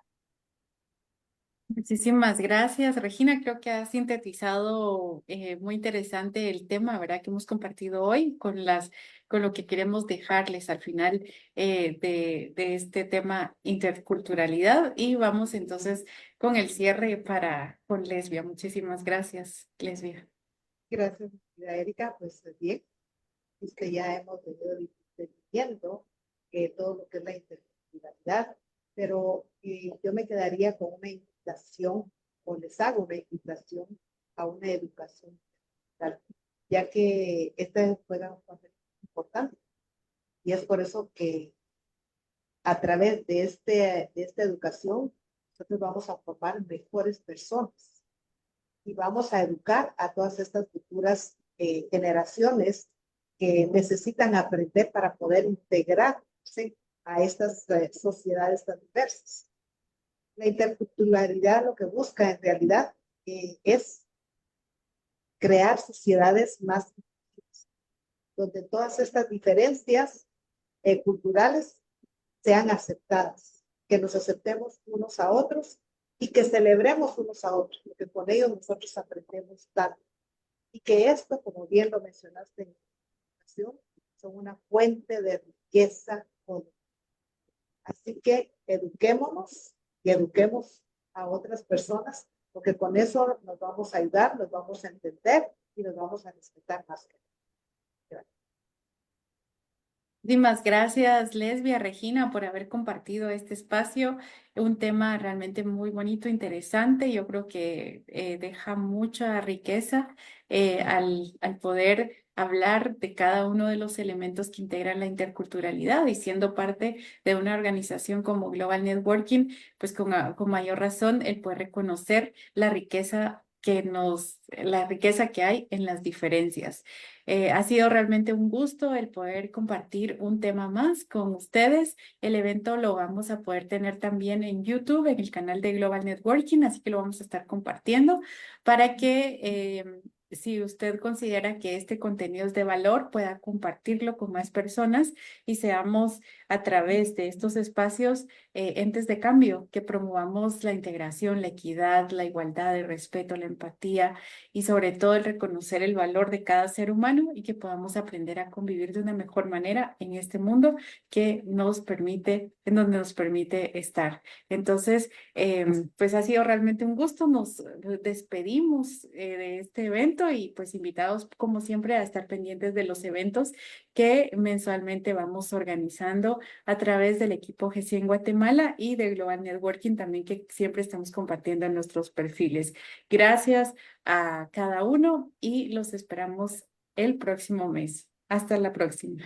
A: Muchísimas gracias, Regina. Creo que has sintetizado muy interesante el tema, ¿verdad? Que hemos compartido hoy con lo que queremos dejarles al final de este tema interculturalidad. Y vamos entonces con el cierre con Lesbia. Muchísimas gracias, Lesbia.
B: Gracias, querida Erika. Pues bien, es que ya hemos venido definiendo todo lo que es la interculturalidad, pero yo me quedaría con una invitación, o les hago una invitación a una educación digital, ya que esta juega un papel importante. Y es por eso que a través de esta educación, nosotros vamos a formar mejores personas y vamos a educar a todas estas futuras generaciones que necesitan aprender para poder integrarse a estas sociedades tan diversas. La interculturalidad lo que busca en realidad es crear sociedades más inclusivas, donde todas estas diferencias culturales sean aceptadas, que nos aceptemos unos a otros y que celebremos unos a otros, porque con ellos nosotros aprendemos tanto. Y que esto, como bien lo mencionaste en la presentación, son una fuente de riqueza. Así que eduquémonos y eduquemos a otras personas, porque con eso nos vamos a ayudar, nos vamos a entender y nos vamos a respetar más.
A: Muchísimas gracias, Lesbia, Regina, por haber compartido este espacio. Un tema realmente muy bonito, interesante. Yo creo que deja mucha riqueza al poder hablar de cada uno de los elementos que integran la interculturalidad y siendo parte de una organización como Global Networking, pues con mayor razón el poder reconocer la riqueza que hay en las diferencias. Ha sido realmente un gusto el poder compartir un tema más con ustedes. El evento lo vamos a poder tener también en YouTube, en el canal de Global Networking, así que lo vamos a estar compartiendo para que si usted considera que este contenido es de valor, pueda compartirlo con más personas y seamos a través de estos espacios entes de cambio, que promovamos la integración, la equidad, la igualdad, el respeto, la empatía y sobre todo el reconocer el valor de cada ser humano y que podamos aprender a convivir de una mejor manera en este mundo en donde nos permite estar. Entonces, pues ha sido realmente un gusto. Nos despedimos de este evento y pues invitados como siempre a estar pendientes de los eventos que mensualmente vamos organizando a través del equipo G100 Guatemala y de Global Networking también que siempre estamos compartiendo en nuestros perfiles. Gracias a cada uno y los esperamos el próximo mes. Hasta la próxima.